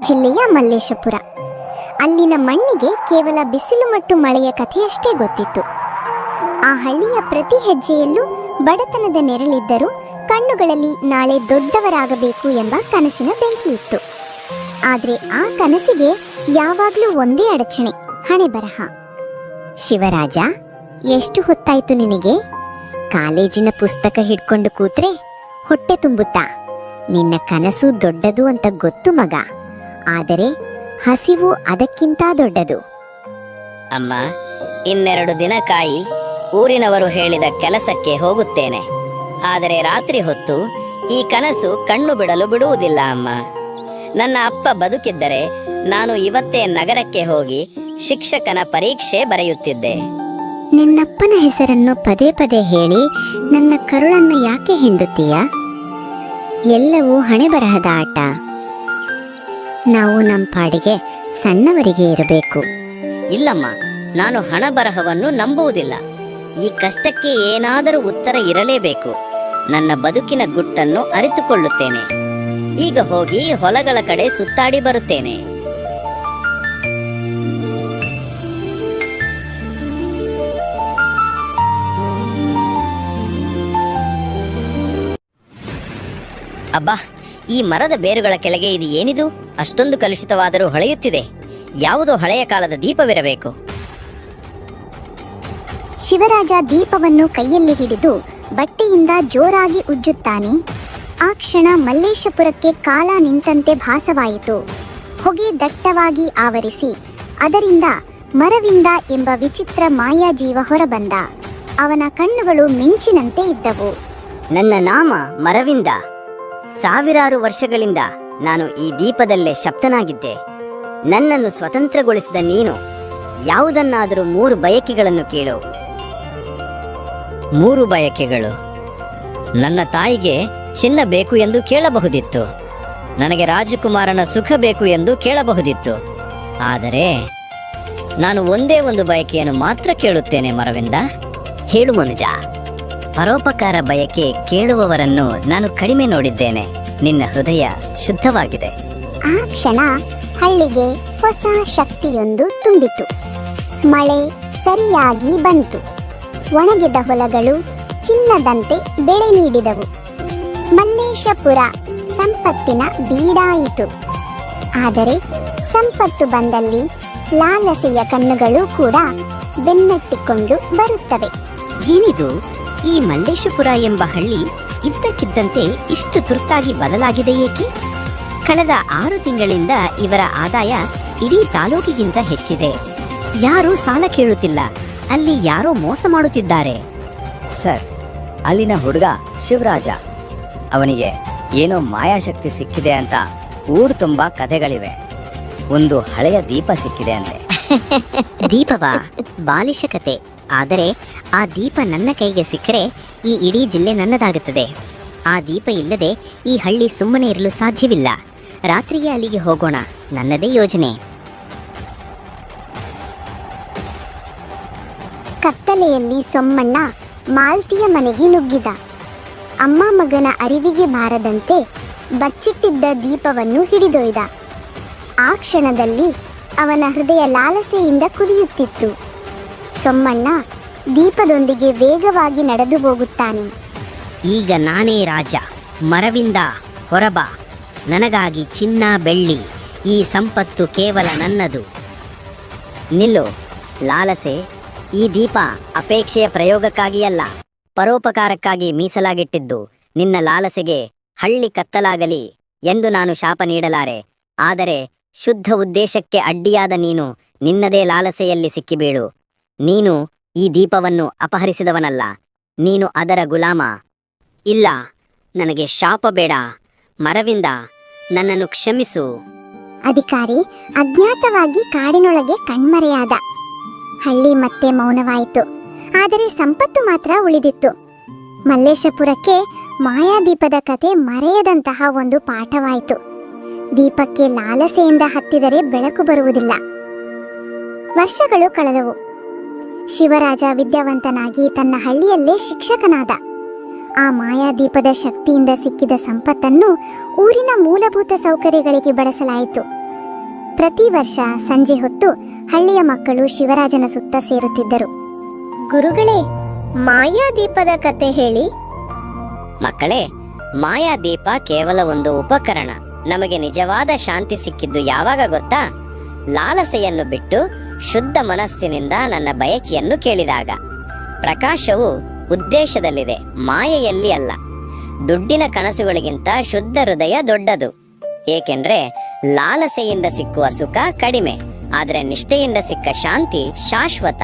ಜಿಲ್ಲೆಯ ಮಲ್ಲೇಶಪುರ. ಅಲ್ಲಿನ ಮಣ್ಣಿಗೆ ಕೇವಲ ಬಿಸಿಲು ಮತ್ತು ಮಳೆಯ ಕಥೆಯಷ್ಟೇ ಗೊತ್ತಿತ್ತು. ಆ ಹಳ್ಳಿಯ ಪ್ರತಿ ಹೆಜ್ಜೆಯಲ್ಲೂ ಬಡತನದ ನೆರಳಿದ್ದರೂ ಕಣ್ಣುಗಳಲ್ಲಿ ನಾಳೆ ದೊಡ್ಡವರಾಗಬೇಕು ಎಂಬ ಕನಸಿನ ಬೆಂಕಿಯಿತ್ತು. ಆದರೆ ಆ ಕನಸಿಗೆ ಯಾವಾಗಲೂ ಒಂದೇ ಅಡಚಣೆ, ಹಣೆಬರಹ. ಶಿವರಾಜ, ಎಷ್ಟು ಹೊತ್ತಾಯ್ತು ನಿನಗೆ? ಕಾಲೇಜಿನ ಪುಸ್ತಕ ಹಿಡ್ಕೊಂಡು ಕೂತ್ರೆ ಹೊಟ್ಟೆ ತುಂಬುತ್ತಾ? ನಿನ್ನ ಕನಸು ದೊಡ್ಡದು ಅಂತ ಗೊತ್ತು ಮಗ, ಆದರೆ ಹಸಿವು ಅದಕ್ಕಿಂತ ದೊಡ್ಡದು. ಅಮ್ಮ, ಇನ್ನೆರಡು ದಿನ ಕಾಯಿ, ಊರಿನವರು ಹೇಳಿದ ಕೆಲಸಕ್ಕೆ ಹೋಗುತ್ತೇನೆ. ಆದರೆ ರಾತ್ರಿ ಹೊತ್ತು ಈ ಕನಸು ಕಣ್ಣು ಬಿಡಲು ಬಿಡುವುದಿಲ್ಲ ಅಮ್ಮ. ನನ್ನ ಅಪ್ಪ ಬದುಕಿದ್ದರೆ ನಾನು ಇವತ್ತೇ ನಗರಕ್ಕೆ ಹೋಗಿ ಶಿಕ್ಷಕನ ಪರೀಕ್ಷೆ ಬರೆಯುತ್ತಿದ್ದೆ. ನಿನ್ನಪ್ಪನ ಹೆಸರನ್ನು ಪದೇ ಪದೇ ಹೇಳಿ ನನ್ನ ಕರುಳನ್ನು ಯಾಕೆ ಹಿಂಡುತ್ತೀಯ? ಎಲ್ಲವೂ ಹಣೆಬರಹದ ಆಟ. ನಾವು ನಮ್ಮ ಪಾಡಿಗೆ ಸಣ್ಣವರಿಗೆ ಇರಬೇಕು. ಇಲ್ಲಮ್ಮ, ನಾನು ಹಣ ಬರಹವನ್ನು ನಂಬುವುದಿಲ್ಲ. ಈ ಕಷ್ಟಕ್ಕೆ ಏನಾದರೂ ಉತ್ತರ ಇರಲೇಬೇಕು. ನನ್ನ ಬದುಕಿನ ಗುಟ್ಟನ್ನು ಅರಿತುಕೊಳ್ಳುತ್ತೇನೆ. ಈಗ ಹೋಗಿ ಹೊಲಗಳ ಕಡೆ ಸುತ್ತಾಡಿ ಬರುತ್ತೇನೆ. ಅಬ್ಬಾ, ಈ ಮರದ ಬೇರುಗಳ ಕೆಳಗೆ ಇದು ಏನಿದು? ಅಷ್ಟೊಂದು ಕಲುಷಿತವಾದರೂ ಹೊಳೆಯುತ್ತಿದೆ. ಯಾವುದೋ ಹಳೆಯ ಕಾಲದ ದೀಪವಿರಬೇಕು. ಶಿವರಾಜ ದೀಪವನ್ನು ಕೈಯಲ್ಲಿ ಹಿಡಿದು ಬಟ್ಟೆಯಿಂದ ಜೋರಾಗಿ ಉಜ್ಜುತ್ತಾನೆ. ಆ ಕ್ಷಣ ಮಲ್ಲೇಶಪುರಕ್ಕೆ ಕಾಲ ನಿಂತಂತೆ ಭಾಸವಾಯಿತು. ಹೊಗೆ ದಟ್ಟವಾಗಿ ಆವರಿಸಿ ಅದರಿಂದ ಮರವಿಂದ ಎಂಬ ವಿಚಿತ್ರ ಮಾಯಾಜೀವ ಹೊರಬಂದ. ಅವನ ಕಣ್ಣುಗಳು ಮಿಂಚಿನಂತೆ ಇದ್ದವು. ನನ್ನ ನಾಮ ಮರವಿಂದ. ಸಾವಿರಾರು ವರ್ಷಗಳಿಂದ ನಾನು ಈ ದೀಪದಲ್ಲೇ ಶಬ್ದನಾಗಿದ್ದೆ. ನನ್ನನ್ನು ಸ್ವತಂತ್ರಗೊಳಿಸಿದ ನೀನು ಯಾವುದನ್ನಾದರೂ 3 ಬಯಕೆಗಳನ್ನು ಕೇಳು. 3 ಬಯಕೆಗಳು? ನನ್ನ ತಾಯಿಗೆ ಚಿನ್ನ ಬೇಕು ಎಂದು ಕೇಳಬಹುದಿತ್ತು. ನನಗೆ ರಾಜಕುಮಾರನ ಸುಖ ಬೇಕು ಎಂದು ಕೇಳಬಹುದಿತ್ತು. ಆದರೆ ನಾನು ಒಂದೇ ಒಂದು ಬಯಕೆಯನ್ನು ಮಾತ್ರ ಕೇಳುತ್ತೇನೆ ಮರವಿಂದ. ಹೇಳು ಮನುಜ. ಪರೋಪಕಾರ ಬಯಕೆ ಕೇಳುವವರನ್ನು ನಾನು ಕಡಿಮೆ ನೋಡಿದ್ದೇನೆ. ನಿನ್ನ ಹೃದಯ ಶುದ್ಧವಾಗಿದೆ. ಆ ಕ್ಷಣ ಹಳ್ಳಿಗೆ ಹೊಸ ಶಕ್ತಿಯೊಂದು ತುಂಬಿತು. ಮಳೆ ಸರಿಯಾಗಿ ಬಂತು. ಒಣಗಿದ ಹೊಲಗಳು ಚಿನ್ನದಂತೆ ಬೆಳೆ ನೀಡಿದವು. ಮಲ್ಲೇಶಪುರ ಸಂಪತ್ತಿನ ಬೀಡಾಯಿತು. ಆದರೆ ಸಂಪತ್ತು ಬಂದಲ್ಲಿ ಲಾಲಸೆಯ ಕಣ್ಣುಗಳು ಕೂಡ ಬೆನ್ನಟ್ಟಿಕೊಂಡು ಬರುತ್ತವೆ. ಏನಿದು? ಈ ಮಲ್ಲೇಶಪುರ ಎಂಬ ಹಳ್ಳಿ ಇದ್ದಕ್ಕಿದ್ದಂತೆ ಇಷ್ಟು ತುರ್ತಾಗಿ ಬದಲಾಗಿದೆ ಏಕೆ? ಕಳೆದ 6 ತಿಂಗಳಿಂದ ಇವರ ಆದಾಯ ಇಡೀ ತಾಲೂಕಿಗಿಂತ ಹೆಚ್ಚಿದೆ. ಯಾರೂ ಸಾಲ ಕೇಳುತ್ತಿಲ್ಲ. ಅಲ್ಲಿ ಯಾರೋ ಮೋಸ ಮಾಡುತ್ತಿದ್ದಾರೆ. ಸರ್, ಅಲ್ಲಿನ ಹುಡುಗ ಶಿವರಾಜ, ಅವನಿಗೆ ಏನೋ ಮಾಯಾಶಕ್ತಿ ಸಿಕ್ಕಿದೆ ಅಂತ ಊರು ತುಂಬಾ ಕಥೆಗಳಿವೆ. ಒಂದು ಹಳೆಯ ದೀಪ ಸಿಕ್ಕಿದೆ ಅಂತೆ. ದೀಪವಾ? ಬಾಲಿಶ ಕತೆ. ಆದರೆ ಆ ದೀಪ ನನ್ನ ಕೈಗೆ ಸಿಕ್ಕರೆ ಈ ಇಡೀ ಜಿಲ್ಲೆ ನನ್ನದಾಗುತ್ತದೆ. ಆ ದೀಪ ಇಲ್ಲದೆ ಈ ಹಳ್ಳಿ ಸುಮ್ಮನೆ ಇರಲು ಸಾಧ್ಯವಿಲ್ಲ. ರಾತ್ರಿಗೆ ಅಲ್ಲಿಗೆ ಹೋಗೋಣ. ನನ್ನದೇ ಯೋಜನೆ. ಕತ್ತಲೆಯಲ್ಲಿ ಸೊಮ್ಮಣ್ಣ ಮಾಲ್ತಿಯ ಮನೆಗೆ ನುಗ್ಗಿದ. ಅಮ್ಮ ಮಗನ ಅರಿವಿಗೆ ಬಾರದಂತೆ ಬಚ್ಚಿಟ್ಟಿದ್ದ ದೀಪವನ್ನು ಹಿಡಿದೊಯ್ದ. ಆ ಕ್ಷಣದಲ್ಲಿ ಅವನ ಹೃದಯ ಲಾಲಸೆಯಿಂದ ಕುದಿಯುತ್ತಿತ್ತು. ಸೊಮ್ಮಣ್ಣ ದೀಪದೊಂದಿಗೆ ವೇಗವಾಗಿ ನಡೆದು ಹೋಗುತ್ತಾನೆ. ಈಗ ನಾನೇ ರಾಜ. ಮರವಿಂದ ಹೊರಬಾ. ನನಗಾಗಿ ಚಿನ್ನ ಬೆಳ್ಳಿ, ಈ ಸಂಪತ್ತು ಕೇವಲ ನನ್ನದು. ನಿಲ್ಲು ಲಾಲಸೆ. ಈ ದೀಪ ಅಪೇಕ್ಷೆಯ ಪ್ರಯೋಗಕ್ಕಾಗಿಯಲ್ಲ, ಪರೋಪಕಾರಕ್ಕಾಗಿ ಮೀಸಲಾಗಿಟ್ಟಿದ್ದು. ನಿನ್ನ ಲಾಲಸೆಗೆ ಹಳ್ಳಿ ಕತ್ತಲಾಗಲಿ ಎಂದು ನಾನು ಶಾಪ ನೀಡಲಾರೆ. ಆದರೆ ಶುದ್ಧ ಉದ್ದೇಶಕ್ಕೆ ಅಡ್ಡಿಯಾದ ನೀನು ನಿನ್ನದೇ ಲಾಲಸೆಯಲ್ಲಿ ಸಿಕ್ಕಿಬೀಳು. ನೀನು ಈ ದೀಪವನ್ನು ಅಪಹರಿಸಿದವನಲ್ಲ, ನೀನು ಅದರ ಗುಲಾಮ. ಇಲ್ಲ, ನನಗೆ ಶಾಪ ಬೇಡ. ಮರವಿಂದ, ನನ್ನನ್ನು ಕ್ಷಮಿಸು. ಅಧಿಕಾರಿ ಅಜ್ಞಾತವಾಗಿ ಕಾಡಿನೊಳಗೆ ಕಣ್ಮರೆಯಾದ. ಹಳ್ಳಿ ಮತ್ತೆ ಮೌನವಾಯಿತು. ಆದರೆ ಸಂಪತ್ತು ಮಾತ್ರ ಉಳಿದಿತ್ತು. ಮಲ್ಲೇಶಪುರಕ್ಕೆ ಮಾಯಾದೀಪದ ಕತೆ ಮರೆಯದಂತಹ ಒಂದು ಪಾಠವಾಯಿತು. ದೀಪಕ್ಕೆ ಲಾಲಸೆಯಿಂದ ಹತ್ತಿದರೆ ಬೆಳಕು ಬರುವುದಿಲ್ಲ. ವರ್ಷಗಳು ಕಳೆದವು. ಶಿವರಾಜ ವಿದ್ಯಾವಂತನಾಗಿ ತನ್ನ ಹಳ್ಳಿಯಲ್ಲೇ ಶಿಕ್ಷಕನಾದ. ಆ ಮಾಯಾದೀಪದ ಶಕ್ತಿಯಿಂದ ಸಿಕ್ಕಿದ ಸಂಪತ್ತನ್ನು ಊರಿನ ಮೂಲಭೂತ ಸೌಕರ್ಯಗಳಿಗೆ ಬಳಸಲಾಯಿತು. ಪ್ರತಿ ವರ್ಷ ಸಂಜೆ ಹೊತ್ತು ಹಳ್ಳಿಯ ಮಕ್ಕಳು ಶಿವರಾಜನ ಸುತ್ತ ಸೇರುತ್ತಿದ್ದರು. ಗುರುಗಳೇ, ಮಾಯಾದೀಪದ ಕತೆ ಹೇಳಿ. ಮಕ್ಕಳೇ, ಮಾಯಾದೀಪ ಕೇವಲ ಒಂದು ಉಪಕರಣ. ನಮಗೆ ನಿಜವಾದ ಶಾಂತಿ ಸಿಕ್ಕಿದ್ದು ಯಾವಾಗ ಗೊತ್ತಾ? ಲಾಲಸೆಯನ್ನು ಬಿಟ್ಟು ಶುದ್ಧ ಮನಸ್ಸಿನಿಂದ ನನ್ನ ಬಯಕೆಯನ್ನು ಕೇಳಿದಾಗ. ಪ್ರಕಾಶವು ಉದ್ದೇಶದಲ್ಲಿದೆ, ಮಾಯೆಯಲ್ಲಿ ಅಲ್ಲ. ದುಡ್ಡಿನ ಕನಸುಗಳಿಗಿಂತ ಶುದ್ಧ ಹೃದಯ ದೊಡ್ಡದು. ಏಕೆಂದ್ರೆ ಲಾಲಸೆಯಿಂದ ಸಿಕ್ಕುವ ಸುಖ ಕಡಿಮೆ, ಆದರೆ ನಿಷ್ಠೆಯಿಂದ ಸಿಕ್ಕ ಶಾಂತಿ ಶಾಶ್ವತ.